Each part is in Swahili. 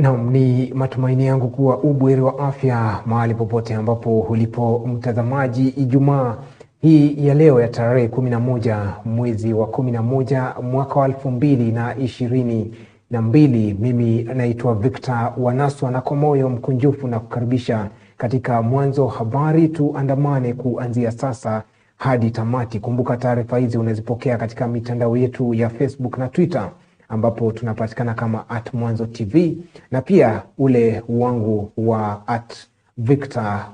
Naam, ni matumaini yangu kuwa ubuheri wa afya mahali popote ambapo ulipo mtazamaji. Ijumaa hii ya leo ya tarehe 11 mwezi wa 11 mwaka wa 2022, mimi naitwa Victor Wanaswa na kwa moyo mkunjufu na kukaribisha katika Mwanzo Habari. Tuandamane kuanzia sasa hadi tamati. Kumbuka taarifa hizi unazipokea katika mitandao yetu ya Facebook na Twitter, ambapo tunapatikana kama @Mwanzo TV, na pia ule wangu wa @Victor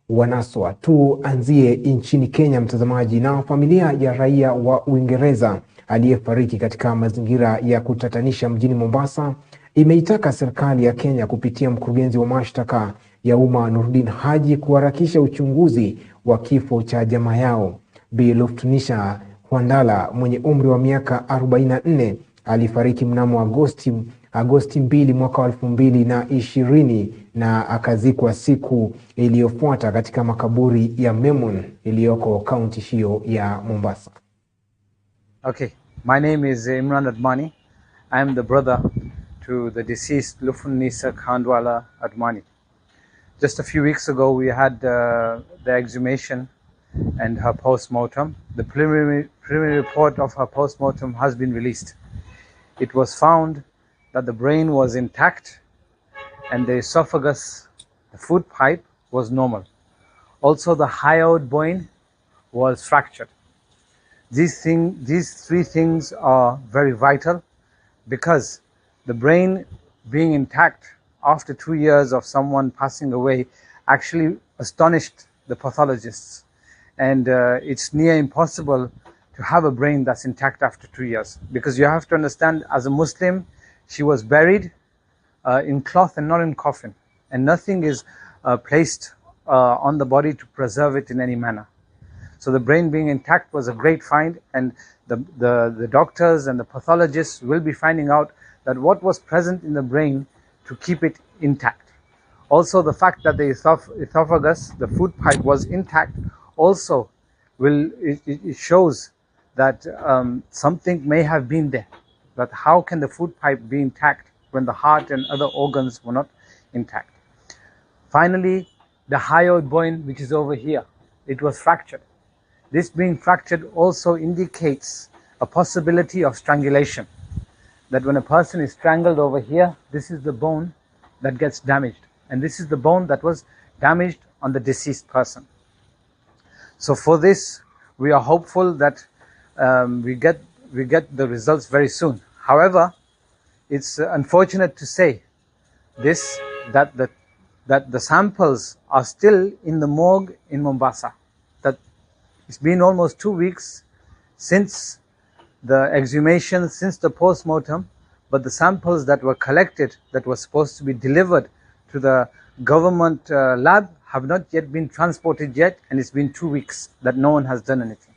Wanaswa. Tuanzie nchini Kenya mtazamaji, na familia ya raia wa Uingereza aliyefariki katika mazingira ya kutatanisha mjini Mombasa imeitaka serikali ya Kenya kupitia mkurugenzi wa mashtaka ya umma Nurdin Haji kuharakisha uchunguzi wa kifo cha jamaa yao. Bi Luftunisha Wandala mwenye umri wa miaka 44 alifariki mnamo Agosti 2 mwaka 2020 na akazikwa siku iliyofuata katika makaburi ya Memon iliyoko kaunti hiyo ya Mombasa. Okay, my name is Imran Admani. I am the brother to the deceased Luftunisha Khandwala Admani. Just a few weeks ago we had the exhumation and her post-mortem. The preliminary report of her post-mortem has been released. It was found that the brain was intact and the esophagus, the food pipe, was normal. Also the hyoid bone was fractured. These three things are very vital because the brain being intact after 2 years of someone passing away actually astonished the pathologists, and it's near impossible to have a brain that's intact after 2 years, because you have to understand, as a Muslim, she was buried in cloth and not in coffin, and nothing is placed on the body to preserve it in any manner. So the brain being intact was a great find, and the doctors and the pathologists will be finding out that what was present in the brain to keep it intact. Also the fact that the esophagus, the food pipe, was intact also it shows that something may have been there. But how can the food pipe be intact when the heart and other organs were not intact? Finally, the hyoid bone, which is over here, it was fractured. This being fractured also indicates a possibility of strangulation. That when a person is strangled over here, this is the bone that gets damaged. And this is the bone that was damaged on the deceased person. So for this, we are hopeful that we get the results very soon. However, it's unfortunate to say this, that the samples are still in the morgue in Mombasa. That it's been almost 2 weeks since the exhumation, since the post-mortem, but the samples that were collected, that were supposed to be delivered to the government lab, have not yet been transported yet, and it's been 2 weeks that no one has done anything.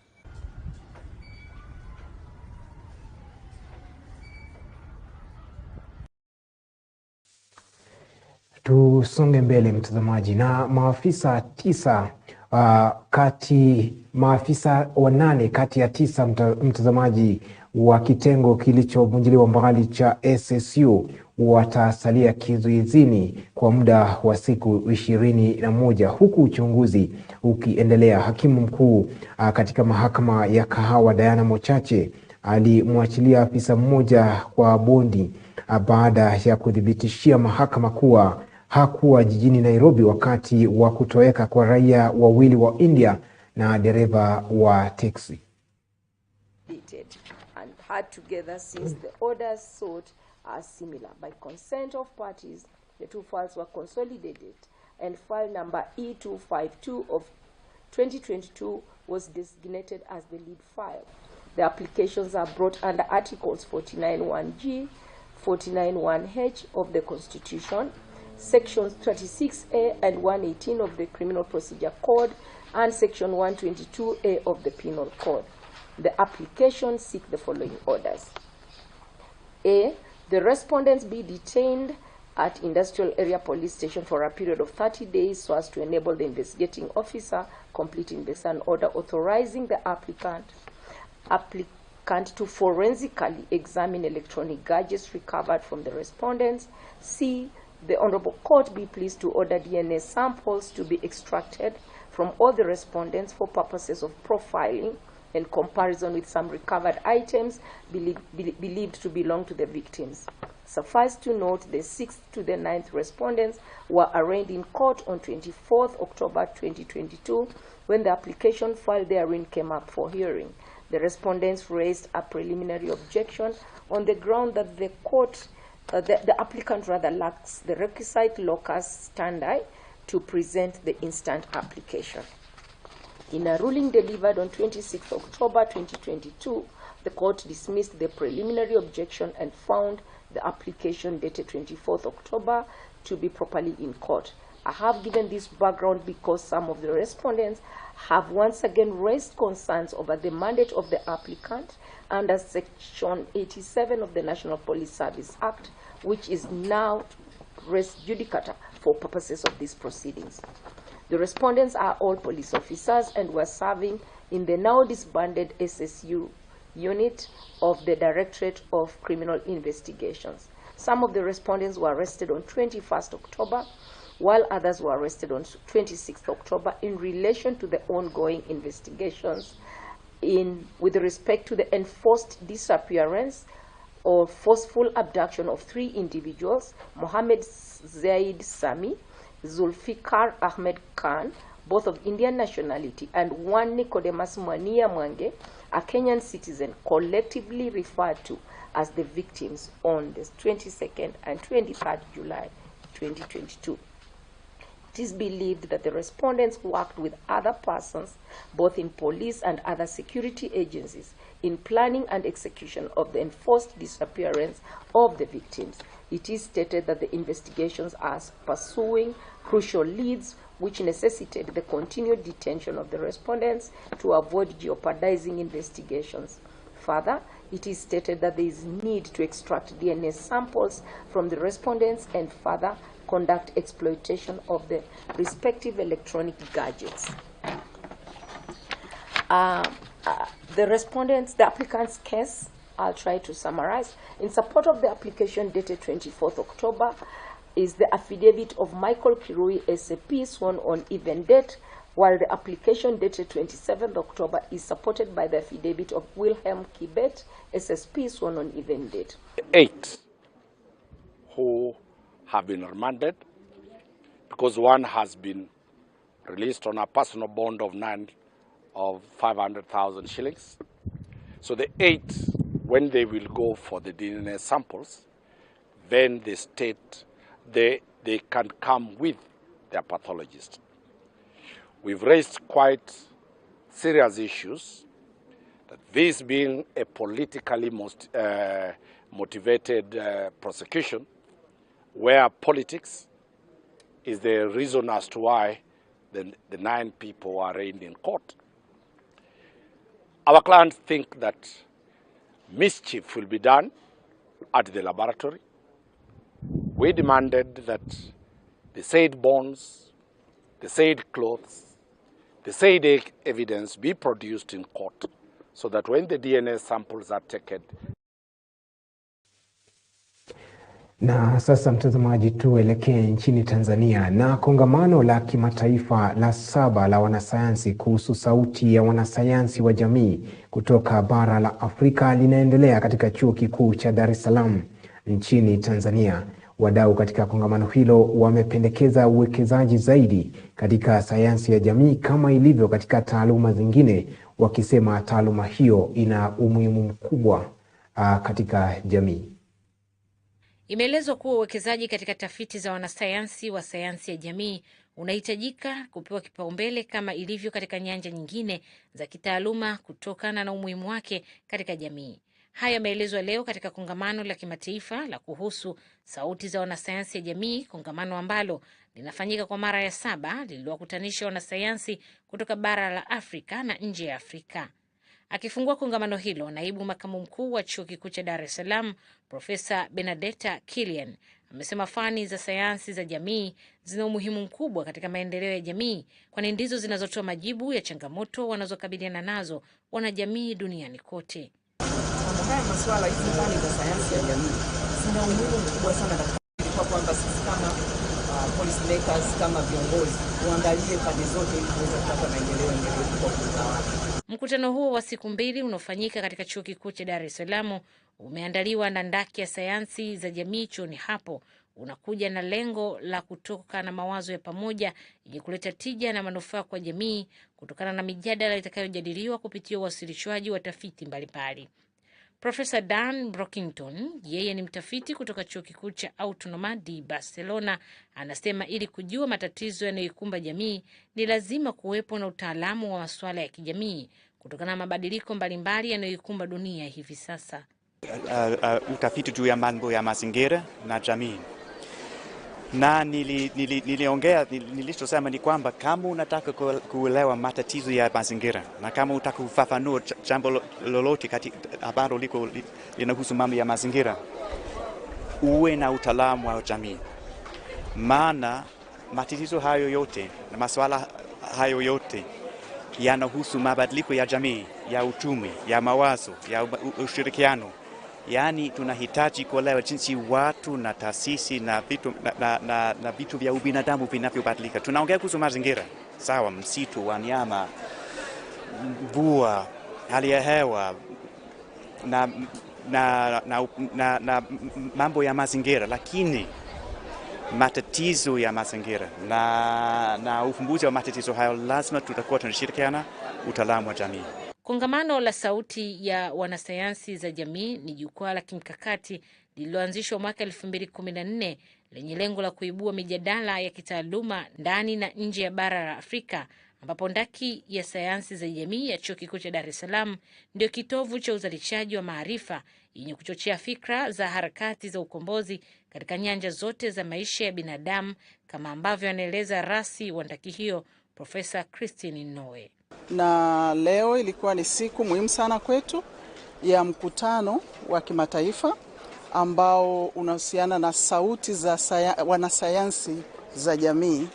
Tusonge mbele mtazamaji, na maafisa 8 kati ya 9 mtazamaji wa kitengo kilichovunjiliwa mbali cha SSU watasalia kizuizini kwa muda wa siku 21 huku uchunguzi ukiendelea. Hakimu mkuu katika mahakama ya Kahawa Diana Mochache alimwachilia afisa mmoja kwa bondi baada ya kuthibitishia mahakama kuwa hakuwa jijini Nairobi wakati wa kutoweka kwa raia wawili wa India na dereva wa teksi. And had together since the orders sought are similar. By consent of parties, the two files were consolidated, and file number E252 of 2022 was designated as the lead file. The applications are brought under Articles 49(1)G, 49(1)H of the Constitution, Sections 36A and 118 of the Criminal Procedure Code, and Section 122A of the Penal Code. The applications seek the following orders. A. The respondents be detained at Industrial Area Police Station for a period of 30 days so as to enable the investigating officer completing this, an order authorizing the applicant to forensically examine electronic gadgets recovered from the respondents. C. the Honorable Court be pleased to order DNA samples to be extracted from all the respondents for purposes of profiling and comparison with some recovered items believed to belong to the victims. Suffice to note, the 6th to the 9th respondents were arraigned in court on 24th October 2022 when the application filed therein came up for hearing. The respondents raised a preliminary objection on the ground that the court, the applicant rather lacks the requisite locus standi to present the instant application. In a ruling delivered on 26 October 2022, the court dismissed the preliminary objection and found the application dated 24th October to be properly in court. I have given this background because some of the respondents have once again raised concerns over the mandate of the applicant under Section 87 of the National Police Service Act, which is now res judicata for purposes of these proceedings. The respondents are all police officers and were serving in the now disbanded SSU unit of the Directorate of Criminal Investigations. Some of the respondents were arrested on 21st October, while others were arrested on 26th October in relation to the ongoing investigations with respect to the enforced disappearance or forceful abduction of 3 individuals, Mohammed Zaid Sami, Zulfikar Ahmed Khan, both of Indian nationality, and one Nicodemus Mwania Mwange, a Kenyan citizen, collectively referred to as the victims on the 22nd and 23rd July 2022. It is believed that the respondents worked with other persons, both in police and other security agencies, in planning and execution of the enforced disappearance of the victims. It is stated that the investigations are pursuing crucial leads which necessitate the continued detention of the respondents to avoid jeopardizing investigations. Further, it is stated that there is need to extract DNA samples from the respondents and further conduct exploitation of the respective electronic gadgets. The applicant's case, I'll try to summarize. In support of the application dated 24th October is the affidavit of Michael Kirui, SAP, sworn on event date, while the application dated 27th October is supported by the affidavit of Wilhelm Kibet, SSP, sworn on event date. 8 who have been remanded because one has been released on a personal bond of 500,000 shillings. So the 8, when they will go for the DNA samples, then the state, they can come with their pathologist. We've raised quite serious issues, that this being a politically motivated prosecution, where politics is the reason as to why the 9 people were arraigned in court. Our clients think that mischief will be done at the laboratory. We demanded that the said bonds, the said clothes, the said evidence be produced in court so that when the DNA samples are taken. Na sasa mtazamaji, tuelekee nchini Tanzania. Na kongamano la kimataifa la 7 la wanasayansi kuhusu sauti ya wanasayansi wa jamii kutoka bara la Afrika linaendelea katika chuo kikuu cha Dar es Salaam nchini Tanzania. Wadau katika kongamano hilo wamependekeza uwekezaji zaidi katika sayansi ya jamii kama ilivyo katika taaluma zingine, wakisema taaluma hiyo ina umuhimu mkubwa katika jamii. Imeelezwa kuwa uwekezaji katika tafiti za wanasayansi wa sayansi ya jamii unahitajika kupewa kipaumbele kama ilivyo katika nyanja nyingine za kitaaluma kutokana na umuhimu wake katika jamii. Haya yameelezwa leo katika kongamano la kimataifa la kuhusu sauti za wanasayansi ya jamii, kongamano ambalo linafanyika kwa mara ya 7, lililowakutanisha wanasayansi kutoka bara la Afrika na nje ya Afrika. Akifungua kongamano hilo, naibu makamu mkuu wa chuo kikuu cha Dar es Salaam, Profesa Benedetta Kilian, amesema fani za sayansi za jamii zina umuhimu mkubwa katika maendeleo ya jamii, kwani ndizo zinazotoa majibu ya changamoto wanazokabiliana nazo wanajamii duniani kote. Haya masuala hizi fani za sayansi ya jamii zina umuhimu mkubwa sana katika kwamba sisi kama policy makers, kama viongozi tuangalie pande zote ili tuweze kupata maendeleo endelevu kwa utawala. Mkutano huo wa siku 2 unaofanyika katika Chuo Kikuu cha Dar es Salaam umeandaliwa na ndaki ya sayansi za jamii chuoni hapo. Unakuja na lengo la kutoka na mawazo ya pamoja yenye kuleta tija na manufaa kwa jamii kutokana na mijadala itakayojadiliwa kupitia uwasilishwaji wa tafiti mbalimbali. Profesa Dan Brockington, yeye ni mtafiti kutoka Chuo Kikuu cha Autonoma de Barcelona, anasema ili kujua matatizo yanayoikumba jamii ni lazima kuwepo na utaalamu wa masuala ya kijamii kutokana na mabadiliko mbalimbali yanayoikumba dunia hivi sasa. Utafiti juu ya mambo ya mazingira na jamii. Na nilichosema ni kwamba kama unataka kuelewa matatizo ya mazingira na kama unataka kufafanua jambo lolote ambalo linahusu mambo ya mazingira, uwe na utaalamu wa jamii. Maana matatizo hayo yote na masuala hayo yote yanahusu mabadiliko ya jamii, ya uchumi, ya mawazo, ya ushirikiano. Yaani tunahitaji kuelewa jinsi watu na taasisi na vitu vya ubinadamu vinavyobadilika. Tunaongea kuhusu mazingira, sawa, msitu, wanyama, mvua, hali ya hewa na mambo ya mazingira, lakini matatizo ya mazingira na ufumbuzi wa matatizo hayo lazima tutakuwa tunashirikiana utaalamu wa jamii. Kongamano la sauti ya wanasayansi za jamii ni jukwaa la kimkakati lililoanzishwa mwaka 2014 lenye lengo la kuibua mijadala ya kitaaluma ndani na nje ya bara la Afrika, ambapo ndaki ya sayansi za jamii ya Chuo Kikuu cha Dar es Salaam ndio kitovu cha uzalishaji wa maarifa yenye kuchochea fikra za harakati za ukombozi katika nyanja zote za maisha ya binadamu, kama ambavyo anaeleza rasi wa ndaki hiyo Profesa Christine Noe. Na leo ilikuwa ni siku muhimu sana kwetu ya mkutano wa kimataifa ambao unahusiana na sauti za wanasayansi za jamii.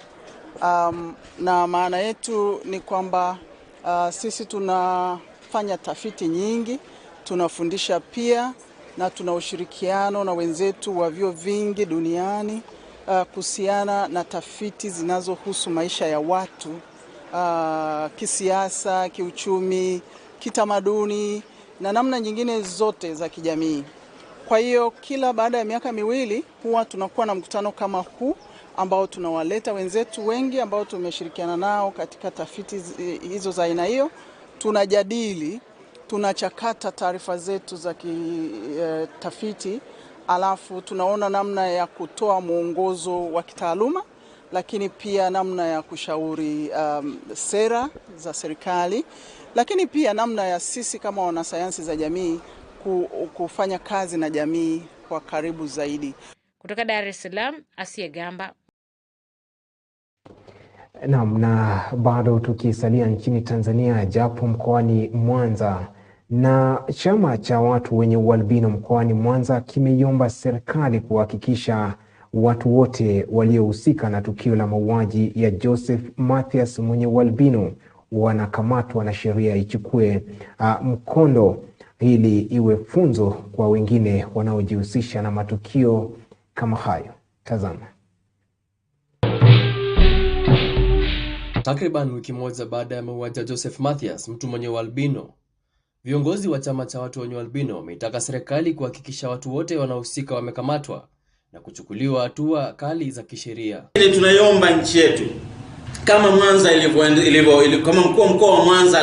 Na maana yetu ni kwamba sisi tunafanya tafiti nyingi, tunafundisha pia na tuna ushirikiano na wenzetu wa vyuo vingi duniani kuhusiana na tafiti zinazohusu maisha ya watu, kisiasa, kiuchumi, kitamaduni na namna nyingine zote za kijamii. Kwa hiyo kila baada ya miaka miwili huwa tunakuwa na mkutano kama huu ambao tunawaleta wenzetu wengi ambao tumeshirikiana nao katika tafiti hizo za aina hiyo. Tunajadili, tunachakata taarifa zetu za tafiti, alafu tunaona namna ya kutoa mwongozo wa kitaaluma, lakini pia namna ya kushauri sera za serikali, lakini pia namna ya sisi kama wanasayansi za jamii kufanya kazi na jamii kwa karibu zaidi. Kutoka Dar es Salaam, Asia Gamba. Naam, na bado tukisalia nchini Tanzania, japo mkoani Mwanza, na chama cha watu wenye ualbino mkoani Mwanza kimeiomba serikali kuhakikisha watu wote waliohusika na tukio la mauaji ya Joseph Mathias mwenye ualbino wanakamatwa na sheria ichukue mkondo ili iwe funzo kwa wengine wanaojihusisha na matukio kama hayo. Tazama. Takriban wiki moja baada ya mauaji ya Joseph Mathias, mtu mwenye ualbino, viongozi wa chama cha watu wenye ualbino wameitaka serikali kuhakikisha watu wote wanaohusika wamekamatwa na kuchukuliwa hatua kali za kisheria. Tunaiomba nchi yetu kama Mwanza kama mkuu wa mkoa wa Mwanza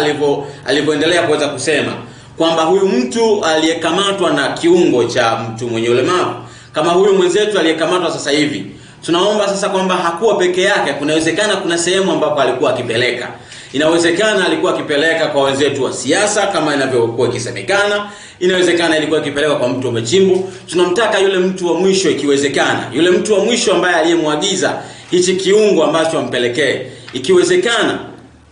alivyoendelea kuweza kusema kwamba huyu mtu aliyekamatwa na kiungo cha mtu mwenye ulemavu, kama huyu mwenzetu aliyekamatwa sasa hivi, tunaomba sasa kwamba hakuwa peke yake. Kunawezekana kuna sehemu ambapo alikuwa akipeleka. Inawezekana alikuwa akipeleka kwa wenzetu wa siasa kama inavyokuwa ikisemekana. Inawezekana ilikuwa ikipeleka kwa mtu umechimbu. Tunamtaka yule mtu wa mwisho, ikiwezekana yule mtu wa mwisho ambaye aliyemwagiza hichi kiungo ambacho ampelekee, ikiwezekana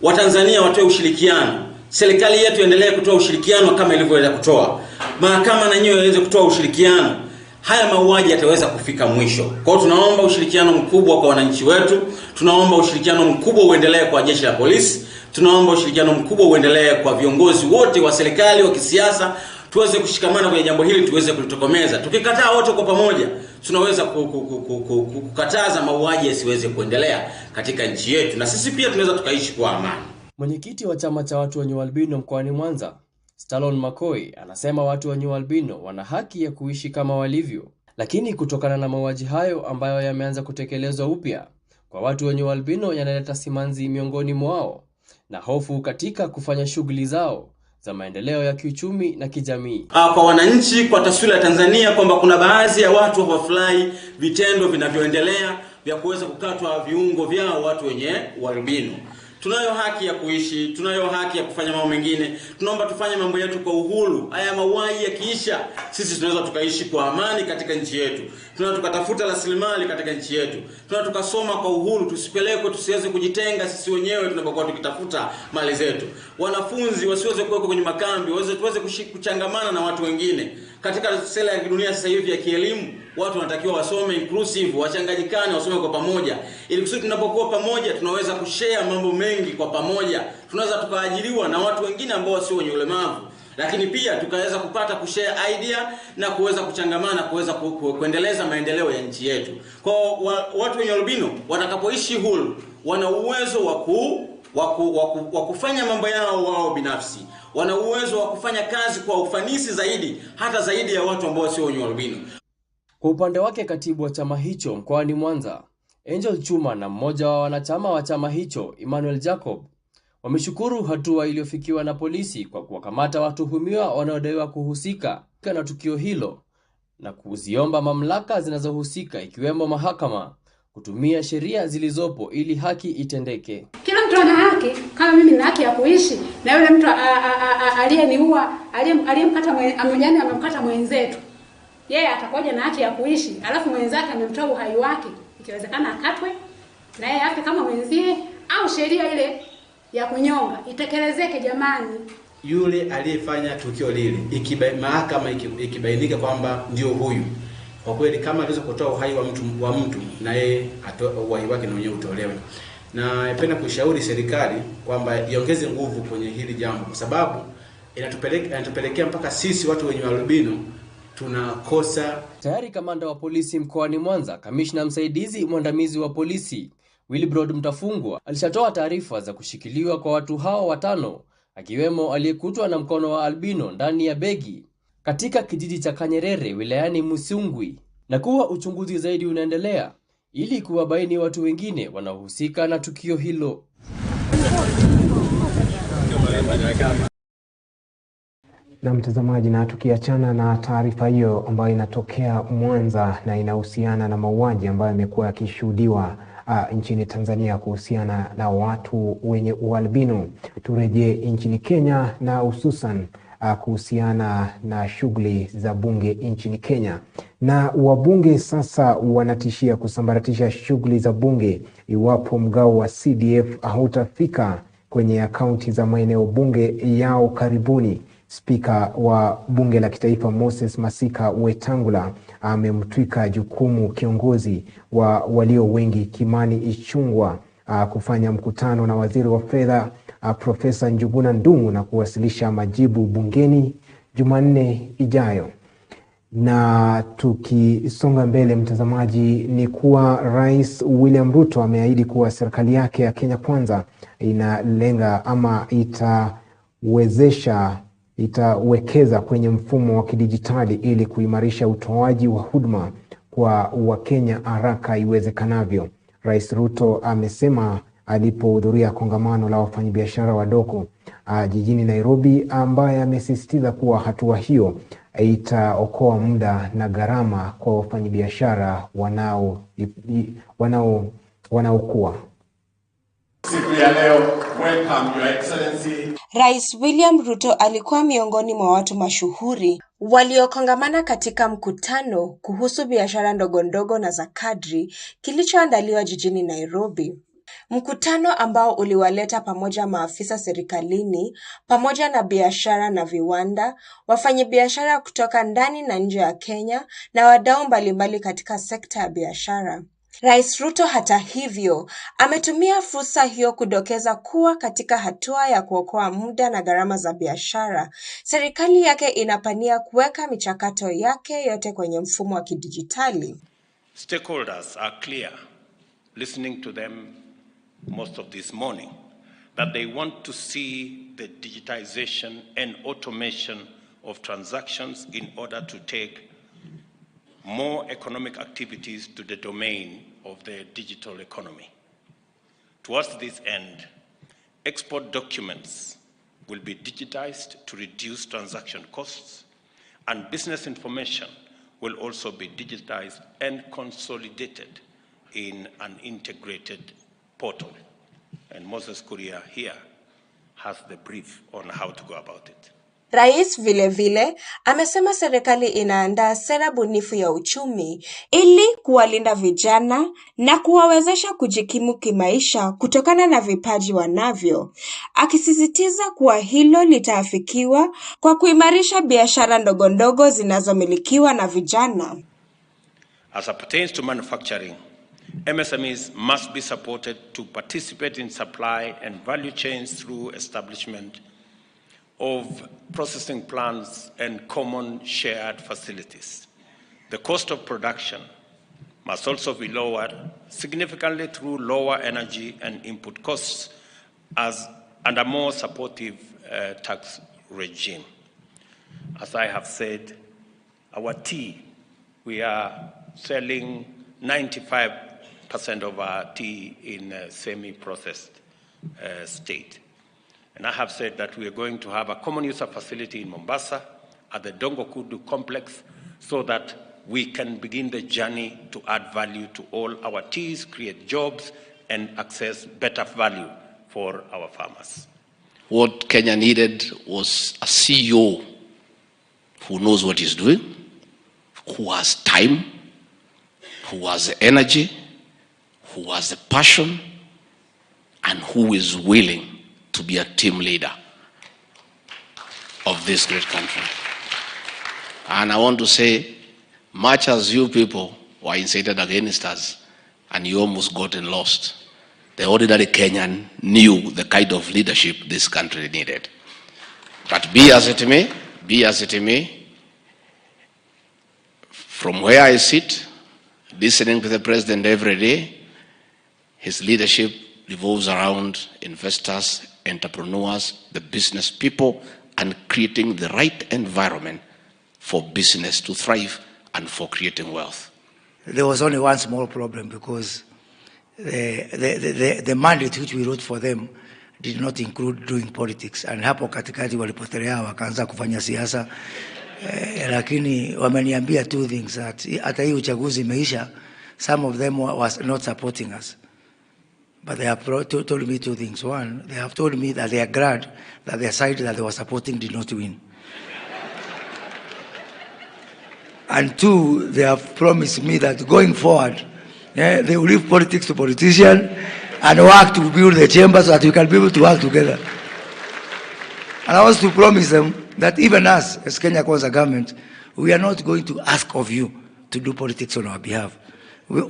Watanzania watoe ushirikiano. Serikali yetu endelee kutoa ushirikiano kama ilivyoweza kutoa. Mahakama na yenyewe iweze kutoa ushirikiano. Haya mauaji yataweza kufika mwisho. Kwa hiyo tunaomba ushirikiano mkubwa kwa wananchi wetu. Tunaomba ushirikiano mkubwa uendelee kwa jeshi la polisi. Tunaomba ushirikiano mkubwa uendelee kwa viongozi wote wa serikali wa kisiasa. tuweze kushikamana kwenye jambo hili, tuweze kulitokomeza. Tukikataa wote kwa pamoja, tunaweza kukataza mauaji yasiweze kuendelea katika nchi yetu, na sisi pia tunaweza tukaishi kwa amani. Mwenyekiti wa chama cha watu wenye ualbino mkoani Mwanza, Stalon Makoi, anasema watu wenye ualbino wana haki ya kuishi kama walivyo, lakini kutokana na mauaji hayo ambayo yameanza kutekelezwa upya kwa watu wenye ualbino yanaleta simanzi miongoni mwao na hofu katika kufanya shughuli zao za maendeleo ya kiuchumi na kijamii. Kwa wananchi, kwa taswira ya Tanzania, kwamba kuna baadhi ya watu hawafurahi vitendo vinavyoendelea vya kuweza kukatwa viungo vyao watu wenye ualbino. Tunayo haki ya kuishi, tunayo haki ya kufanya mambo mengine. Tunaomba tufanye mambo yetu kwa uhuru. Haya mauaji yakiisha, sisi tunaweza tukaishi kwa amani katika nchi yetu. Tunaweza tukatafuta rasilimali katika nchi yetu. Tunaweza tukasoma kwa uhuru, tusipelekwe, tusiweze kujitenga sisi wenyewe tunapokuwa tukitafuta mali zetu. Wanafunzi wasiweze kuwekwa kwenye makambi, tuweze kuchangamana na watu wengine. Katika sera ya dunia sasa hivi ya kielimu, watu wanatakiwa wasome inclusive, wachanganyikane, wasome kwa pamoja. Ili kusudi tunapokuwa pamoja tunaweza kushare mambo mengi kwa pamoja. Tunaweza tukaajiriwa na watu wengine ambao sio wenye ulemavu, lakini pia tukaweza kupata kushare idea na kuweza kuchangamana, kuweza kuendeleza maendeleo ya nchi yetu. Kwa watu wenye albino watakapoishi huru, wana uwezo wa kufanya mambo yao wao binafsi. Wana uwezo wa kufanya kazi kwa ufanisi zaidi, hata zaidi ya watu ambao sio wenye albino. Kwa upande wake, katibu wa chama hicho mkoani Mwanza, Angel Chuma, na mmoja wa wanachama wa chama hicho, Emmanuel Jacob, wameshukuru hatua iliyofikiwa na polisi kwa kuwakamata watuhumiwa wanaodaiwa kuhusika na tukio hilo na kuziomba mamlaka zinazohusika ikiwemo mahakama kutumia sheria zilizopo ili haki itendeke. Kila mtu ana haki, kama mimi nina haki ya kuishi, na yule mtu aliyeniua, amemkata mwenzetu, yeye atakuja na haki ya kuishi, alafu mwenzake amemtoa uhai wake, ikiwezekana akatwe na yeye afe kama mwenzie, au sheria ile ya kunyonga itekelezeke. Jamani, yule aliyefanya tukio lile, mahakama ikibainika kwamba ndio huyu, kwa kweli kama aliweza kutoa uhai wa mtu na yeye uhai wake na mwenyewe utolewe. Na napenda kushauri serikali kwamba iongeze nguvu kwenye hili jambo, kwa sababu inatupelekea mpaka sisi watu wenye albino tunakosa. Tayari kamanda wa polisi mkoani Mwanza, kamishna msaidizi mwandamizi wa polisi Wilbrod Mtafungwa, alishatoa taarifa za kushikiliwa kwa watu hao watano, akiwemo aliyekutwa na mkono wa albino ndani ya begi katika kijiji cha Kanyerere wilayani Musungwi, na kuwa uchunguzi zaidi unaendelea ili kuwabaini watu wengine wanaohusika na tukio hilo. Na mtazamaji, na tukiachana na taarifa hiyo ambayo inatokea Mwanza na inahusiana na mauaji ambayo yamekuwa yakishuhudiwa nchini Tanzania kuhusiana na watu wenye ualbino, turejee nchini Kenya na hususan kuhusiana na shughuli za bunge nchini Kenya. Na wabunge sasa wanatishia kusambaratisha shughuli za bunge iwapo mgao wa CDF hautafika kwenye akaunti za maeneo bunge yao karibuni. Spika wa bunge la kitaifa Moses Masika Wetangula amemtwika jukumu kiongozi wa walio wengi Kimani Ichung'wah kufanya mkutano na waziri wa fedha Profesa Njuguna Ndung'u na kuwasilisha majibu bungeni Jumanne ijayo. Na tukisonga mbele mtazamaji, ni kuwa Rais William Ruto ameahidi kuwa serikali yake ya Kenya Kwanza inalenga ama itawekeza kwenye mfumo wa kidijitali ili kuimarisha utoaji wa huduma kwa Wakenya haraka iwezekanavyo. Rais Ruto amesema alipohudhuria kongamano la wafanyabiashara wadogo jijini Nairobi, ambaye amesisitiza kuwa hatua hiyo itaokoa muda na gharama kwa wafanyabiashara wanaokuwa. Siku ya leo, welcome your excellency. Rais William Ruto alikuwa miongoni mwa watu mashuhuri waliokongamana katika mkutano kuhusu biashara ndogo ndogo na za kadri kilichoandaliwa jijini Nairobi. Mkutano ambao uliwaleta pamoja maafisa serikalini pamoja na biashara na viwanda, wafanyabiashara kutoka ndani na nje ya Kenya na wadau mbalimbali katika sekta ya biashara. Rais Ruto hata hivyo ametumia fursa hiyo kudokeza kuwa katika hatua ya kuokoa muda na gharama za biashara, serikali yake inapania kuweka michakato yake yote kwenye mfumo wa kidijitali. Stakeholders are clear, listening to them most of this morning, that they want to see the digitization and automation of transactions in order to take more economic activities to the domain of the digital economy. Towards this end, export documents will be digitized to reduce transaction costs, and business information will also be digitized and consolidated in an integrated portal. And Moses Kuria here has the brief on how to go about it. Rais vile amesema serikali inaandaa sera bunifu ya uchumi ili kuwalinda vijana na kuwawezesha kujikimu kimaisha kutokana na vipaji wanavyo, akisisitiza kuwa hilo litaafikiwa kwa kuimarisha biashara ndogondogo zinazomilikiwa na vijana. As it pertains to manufacturing, MSMEs must be supported to participate in supply and value chains through establishment of processing plants and common shared facilities. The cost of production must also be lowered significantly through lower energy and input costs and a more supportive tax regime. As I have said, our tea, we are selling 95% of our tea in a semi-processed state. And I have said that we are going to have a common user facility in Mombasa at the Dondoo Kudu complex so that we can begin the journey to add value to all our teas, create jobs, and access better value for our farmers. What Kenya needed was a CEO who knows what he's doing, who has time, who has the energy, who has the passion, and who is willing to be a team leader of this great country. And I want to say, much as you people were incited against us and you almost gotten lost, the ordinary Kenyan knew the kind of leadership this country needed. But be as it may, from where I sit, listening to the president every day, his leadership revolves around investors, entrepreneurs, the business people, and creating the right environment for business to thrive and for creating wealth. There was only one small problem because the mandate which we wrote for them did not include doing politics. And hapo katikati walipotelea wakaanza kufanya siasa. Lakini wameniambia two things, that hata hii uchaguzi imeisha, some of them was not supporting us. But they have told me two things. One, they have told me that they are glad that their side that they were supporting did not win. And two, they have promised me that going forward, they will leave politics to politicians and work to build the chamber so that we can be able to work together. And I want to promise them that even us, as Kenya Kwanza government, we are not going to ask of you to do politics on our behalf.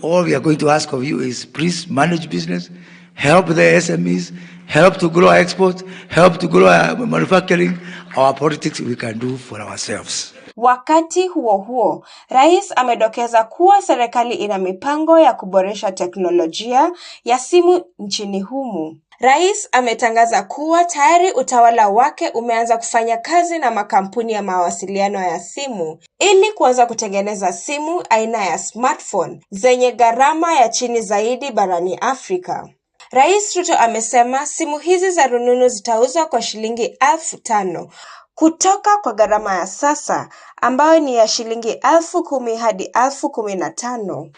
All we are going to ask of you is please manage business, help the SMEs, help to grow our export, help to grow our manufacturing. Our politics we can do for ourselves. Wakati huo huo, Rais amedokeza kuwa serikali ina mipango ya kuboresha teknolojia ya simu nchini humu. Rais ametangaza kuwa tayari utawala wake umeanza kufanya kazi na makampuni ya mawasiliano ya simu ili kuanza kutengeneza simu aina ya smartphone zenye gharama ya chini zaidi barani Afrika. Rais Ruto amesema simu hizi za rununu zitauzwa kwa shilingi 5,000 kutoka kwa gharama ya sasa ambayo ni ya shilingi 10,000 hadi 15,000.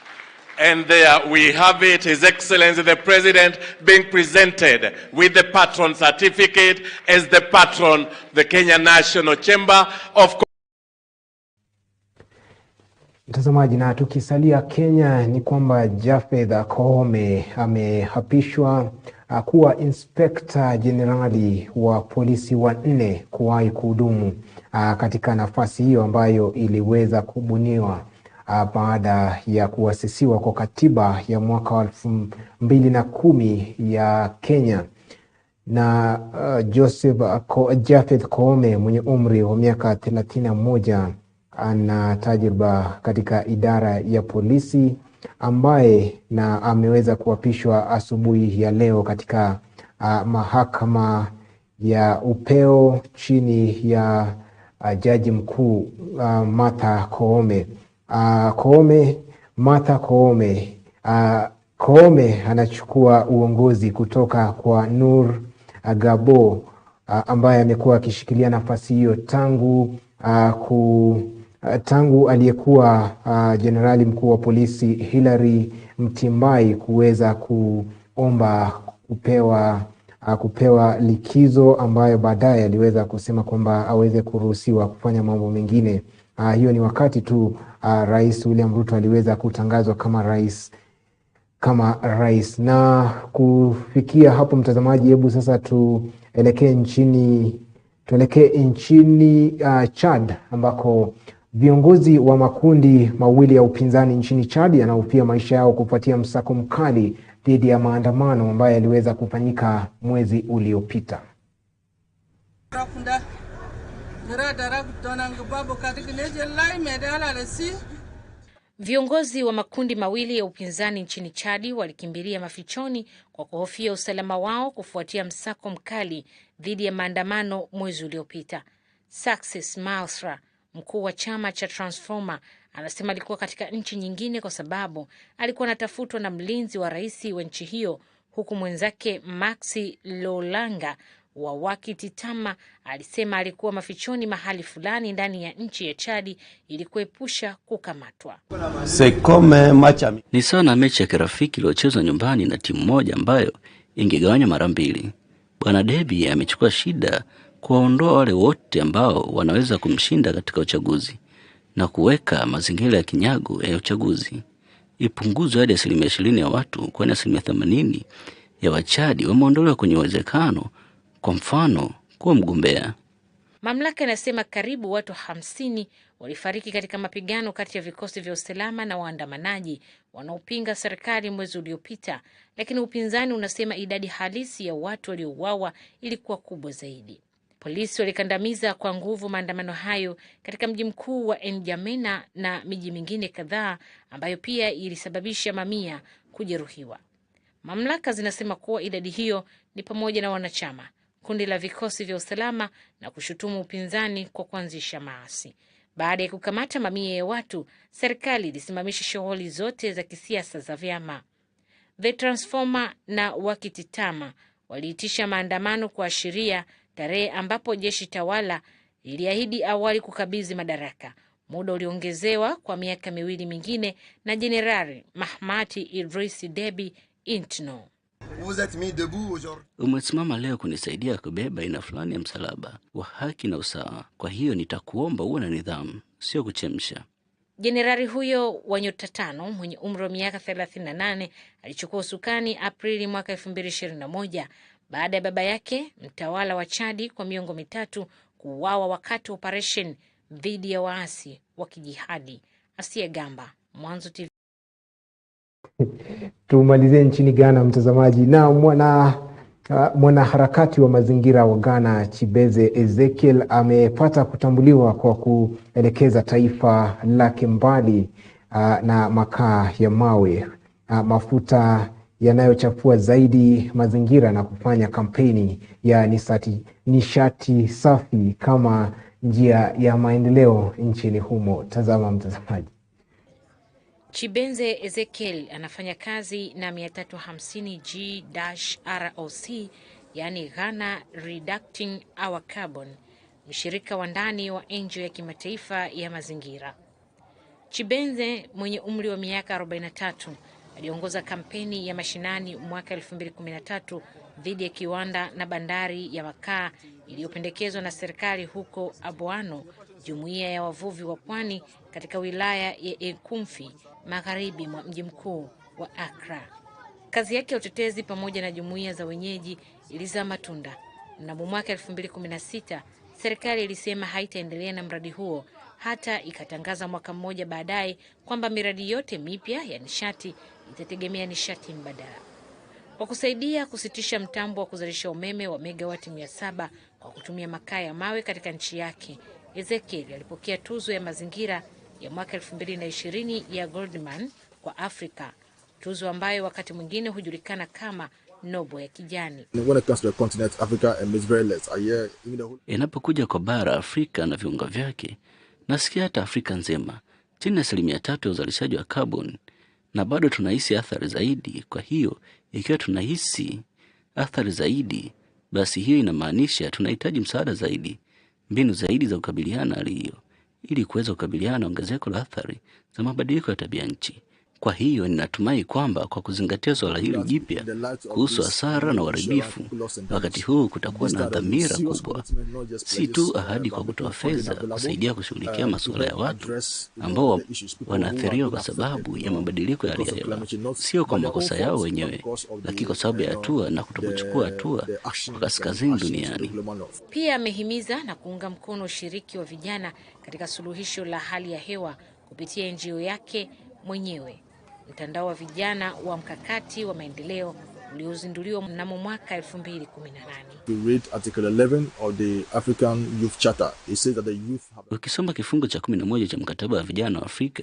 And there we have it, His Excellency the President being presented with the patron certificate as the patron, the Kenya National Chamber of Mtazamaji, na tukisalia Kenya ni kwamba Japhet Koome amehapishwa kuwa inspekta jenerali wa polisi wanne kuwahi kuhudumu katika nafasi hiyo ambayo iliweza kubuniwa baada ya kuasisiwa kwa katiba ya mwaka wa 2010 ya Kenya. Na Japhet Koome mwenye umri wa miaka 31 ana tajriba katika idara ya polisi, ambaye na ameweza kuapishwa asubuhi ya leo katika mahakama ya upeo chini ya jaji mkuu Martha Koome. Koome anachukua uongozi kutoka kwa Nur Gabo, ambaye amekuwa akishikilia nafasi hiyo tangu aliyekuwa jenerali mkuu wa polisi Hilary Mutyambai kuweza kuomba kupewa likizo, ambayo baadaye aliweza kusema kwamba aweze kuruhusiwa kufanya mambo mengine. Hiyo ni wakati tu Rais William Ruto aliweza kutangazwa kama rais. Na kufikia hapo, mtazamaji, hebu sasa tuelekee nchini Chad, ambako viongozi wa makundi mawili ya upinzani nchini Chad yanahofia maisha yao kufuatia msako mkali dhidi ya maandamano ambayo yaliweza kufanyika mwezi uliopita. Viongozi wa makundi mawili ya upinzani nchini Chadi walikimbilia mafichoni kwa kuhofia usalama wao kufuatia msako mkali dhidi ya maandamano mwezi uliopita. Success Malsra, mkuu wa chama cha Transformer, anasema alikuwa katika nchi nyingine kwa sababu alikuwa anatafutwa na mlinzi wa rais wa nchi hiyo, huku mwenzake Maxi Lolanga wa Wakititama alisema alikuwa mafichoni mahali fulani ndani ya nchi ya Chadi ili kuepusha kukamatwa. Ni sawa na mechi ya kirafiki iliyochezwa nyumbani na timu moja ambayo ingegawanywa mara mbili. Bwana Debi amechukua shida kuwaondoa wale wote ambao wanaweza kumshinda katika uchaguzi na kuweka mazingira ya kinyago ya uchaguzi. Ipunguzwe hadi 20% ya watu, kwani 80% ya Wachadi wameondolewa kwenye uwezekano, kwa mfano, kuwa mgombea. Mamlaka inasema karibu watu 50 walifariki katika mapigano kati ya vikosi vya usalama na waandamanaji wanaopinga serikali mwezi uliopita, lakini upinzani unasema idadi halisi ya watu waliouawa ilikuwa kubwa zaidi. Polisi walikandamiza kwa nguvu maandamano hayo katika mji mkuu wa N'Djamena na miji mingine kadhaa, ambayo pia ilisababisha mamia kujeruhiwa. Mamlaka zinasema kuwa idadi hiyo ni pamoja na wanachama, kundi la vikosi vya usalama, na kushutumu upinzani kwa kuanzisha maasi. Baada ya kukamata mamia ya watu, serikali ilisimamisha shughuli zote za kisiasa za vyama. The Transformer na Wakititama waliitisha maandamano kuashiria tarehe ambapo jeshi tawala iliahidi awali kukabidhi madaraka. Muda uliongezewa kwa miaka 2 mingine na Jenerali Mahmati Idris Deby Itno. Umesimama leo kunisaidia kubeba aina fulani ya msalaba wa haki na usawa. Kwa hiyo nitakuomba uwe na nidhamu, sio kuchemsha. Jenerali huyo wa nyota 5 mwenye umri wa miaka 38 alichukua usukani Aprili mwaka 2021 baada ya baba yake, mtawala wa Chadi kwa miongo 3, kuuawa wakati wa operation dhidi ya waasi wa kijihadi. Asia Gamba, Mwanzo TV. Tumalizie nchini Ghana, mtazamaji. Na mwanaharakati wa mazingira wa Ghana Chibeze Ezekiel amepata kutambuliwa kwa kuelekeza taifa lake mbali na makaa ya mawe, mafuta yanayochafua zaidi mazingira, na kufanya kampeni ya nishati safi kama njia ya maendeleo nchini humo. Tazama mtazamaji. Chibeze Ezekiel anafanya kazi na 350 G-ROC, yani Ghana Reducting Our Carbon, mshirika wa ndani wa NGO ya kimataifa ya mazingira. Chibeze mwenye umri wa miaka 43 aliongoza kampeni ya mashinani mwaka 2013 dhidi ya kiwanda na bandari ya makaa iliyopendekezwa na serikali huko Abuano, jumuiya ya wavuvi wa pwani katika wilaya ya Ekumfi, magharibi mwa mji mkuu wa Accra. Kazi yake ya utetezi pamoja na jumuiya za wenyeji ilizaa matunda. Mnamo mwaka 2016, serikali ilisema haitaendelea na mradi huo hata ikatangaza mwaka mmoja baadaye kwamba miradi yote mipya ya nishati itategemea nishati mbadala. Kwa kusaidia kusitisha mtambo wa kuzalisha umeme wa megawati 700 kwa kutumia makaa ya mawe katika nchi yake, Ezekiel alipokea tuzo ya mazingira ya mwaka 2020 ya Goldman kwa Afrika, tuzo ambayo wakati mwingine hujulikana kama Nobo ya kijani. Inapokuja kwa bara Afrika na viunga vyake, nasikia hata Afrika nzima chini ya 3% ya uzalishaji wa carbon, na bado tunahisi athari zaidi. Kwa hiyo ikiwa tunahisi athari zaidi, basi hiyo inamaanisha tunahitaji msaada zaidi, mbinu zaidi za kukabiliana hali hiyo, ili kuweza kukabiliana na ongezeko la athari za mabadiliko ya tabia nchi. Kwa hiyo ninatumai kwamba kwa kuzingatia swala hili jipya kuhusu hasara na uharibifu, wakati huu kutakuwa na dhamira kubwa, si tu ahadi kwa kutoa fedha kusaidia kushughulikia masuala ya watu ambao wanaathiriwa kwa sababu ya mabadiliko ya hali ya hewa, sio kwa makosa yao wenyewe, lakini kwa sababu ya hatua na kutokuchukua hatua kwa kaskazini duniani. Pia amehimiza na kuunga mkono ushiriki wa vijana katika suluhisho la hali ya hewa kupitia NGO yake mwenyewe, mtandao wa vijana wa mkakati wa maendeleo uliozinduliwa mnamo mwaka 2018. Ukisoma kifungu cha 11 cha mkataba wa vijana wa Afrika,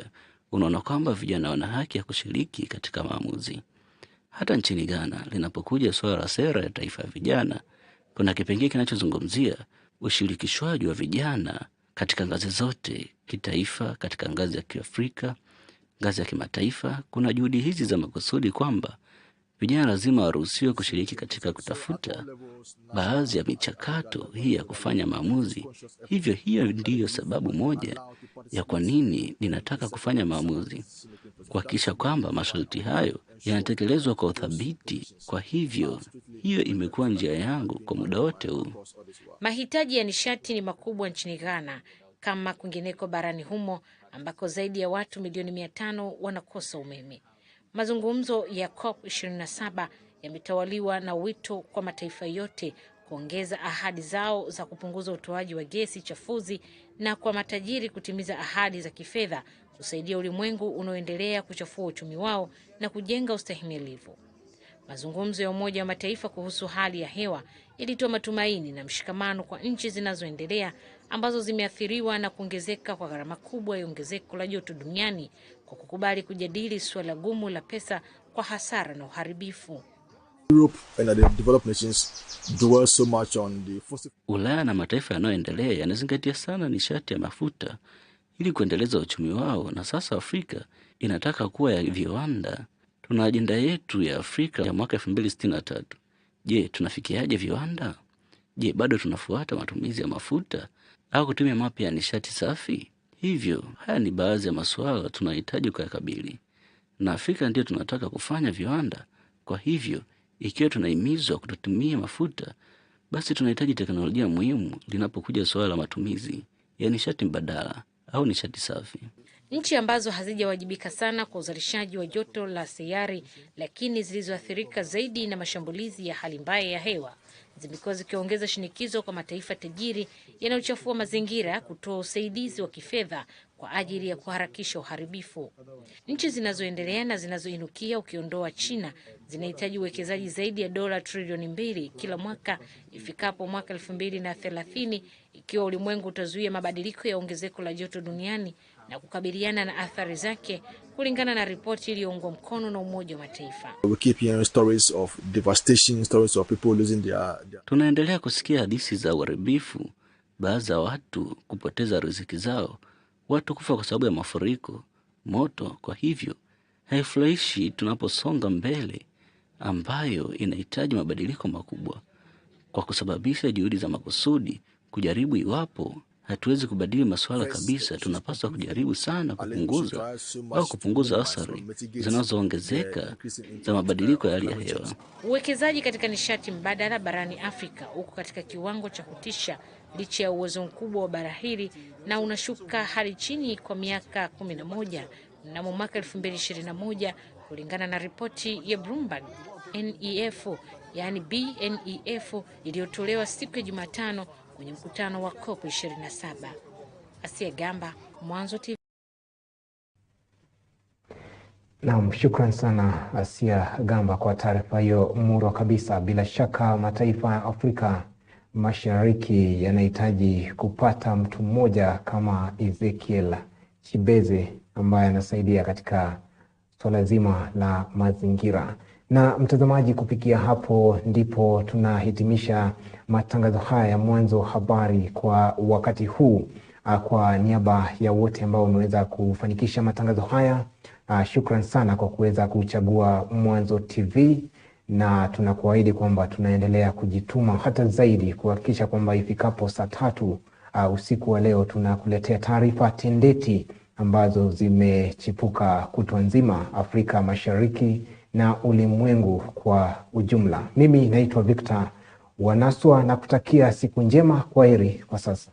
unaona kwamba vijana wana haki ya kushiriki katika maamuzi. Hata nchini Ghana, linapokuja swala la sera ya taifa ya vijana, kuna kipengele kinachozungumzia ushirikishwaji wa vijana katika ngazi zote, kitaifa, katika ngazi ya Kiafrika, ngazi ya kimataifa. Kuna juhudi hizi za makusudi kwamba vijana lazima waruhusiwe kushiriki katika kutafuta baadhi ya michakato hii ya kufanya maamuzi. Hivyo hiyo ndiyo sababu moja ya kwa nini ninataka kufanya maamuzi, kuhakikisha kwamba masharti hayo yanatekelezwa kwa uthabiti. Kwa hivyo hiyo imekuwa njia yangu kwa muda wote huu. Mahitaji ya nishati ni makubwa nchini Ghana kama kwingineko barani humo, ambako zaidi ya watu milioni 500 wanakosa umeme. Mazungumzo ya COP27 yametawaliwa na wito kwa mataifa yote kuongeza ahadi zao za kupunguza utoaji wa gesi chafuzi na kwa matajiri kutimiza ahadi za kifedha kusaidia ulimwengu unaoendelea kuchafua uchumi wao na kujenga ustahimilivu. Mazungumzo ya Umoja wa Mataifa kuhusu hali ya hewa yalitoa matumaini na mshikamano kwa nchi zinazoendelea ambazo zimeathiriwa na kuongezeka kwa gharama kubwa ya ongezeko la joto duniani, kwa kukubali kujadili suala gumu la pesa kwa hasara na uharibifu. Ulaya na mataifa yanayoendelea yanazingatia sana nishati ya mafuta ili kuendeleza uchumi wao, na sasa Afrika inataka kuwa ya viwanda. Tuna ajenda yetu ya Afrika ya mwaka 2063. Je, tunafikiaje viwanda? Je, bado tunafuata matumizi ya mafuta au kutumia mapya ya nishati safi? Hivyo, haya ni baadhi ya masuala tunahitaji kuyakabili. Na Afrika ndio tunataka kufanya viwanda. Kwa hivyo, ikiwa tunahimizwa kutotumia mafuta, basi tunahitaji teknolojia muhimu linapokuja suala la matumizi ya nishati mbadala au nishati safi. Nchi ambazo hazijawajibika sana kwa uzalishaji wa joto la sayari, lakini zilizoathirika zaidi na mashambulizi ya hali mbaya ya hewa, zimekuwa zikiongeza shinikizo kwa mataifa tajiri yanayochafua mazingira kutoa usaidizi wa kifedha kwa ajili ya kuharakisha uharibifu. Nchi zinazoendelea na zinazoinukia, ukiondoa China, zinahitaji uwekezaji zaidi ya dola trilioni 2 kila mwaka ifikapo mwaka 2030 ikiwa ulimwengu utazuia mabadiliko ya ongezeko la joto duniani na kukabiliana na athari zake, kulingana na ripoti iliyoungwa mkono na Umoja wa Mataifa. Tunaendelea kusikia hadithi za uharibifu, baadhi ya watu kupoteza riziki zao, watu kufa kwa sababu ya mafuriko, moto. Kwa hivyo haifurahishi tunaposonga mbele, ambayo inahitaji mabadiliko makubwa, kwa kusababisha juhudi za makusudi kujaribu. Iwapo hatuwezi kubadili masuala kabisa, tunapaswa kujaribu sana kupunguza athari zinazoongezeka za mabadiliko ya hali ya hewa. Uwekezaji katika nishati mbadala barani Afrika uko katika kiwango cha kutisha licha ya uwezo mkubwa wa bara hili, na unashuka hadi chini kwa miaka 11 mnamo mwaka 2021 kulingana na ripoti ya Bloomberg NEF, yani BNEF, iliyotolewa siku ya Jumatano kwenye mkutano wa COP27. Asia Gamba, Mwanzo TV. Naam, shukran sana Asia Gamba kwa taarifa hiyo murwa kabisa. Bila shaka mataifa ya Afrika Mashariki yanahitaji kupata mtu mmoja kama Ezekiel Chibeze ambaye anasaidia katika swala zima la mazingira. Na mtazamaji, kufikia hapo ndipo tunahitimisha matangazo haya ya Mwanzo Habari kwa wakati huu. Kwa niaba ya wote ambao wameweza kufanikisha matangazo haya, shukran sana kwa kuweza kuchagua Mwanzo TV, na tunakuahidi kwamba tunaendelea kujituma hata zaidi kuhakikisha kwamba ifikapo saa 3 usiku wa leo tunakuletea taarifa tendeti ambazo zimechipuka kutwa nzima Afrika Mashariki na ulimwengu kwa ujumla. Mimi naitwa Victor Wanaswa na kutakia siku njema. Kwaheri kwa sasa.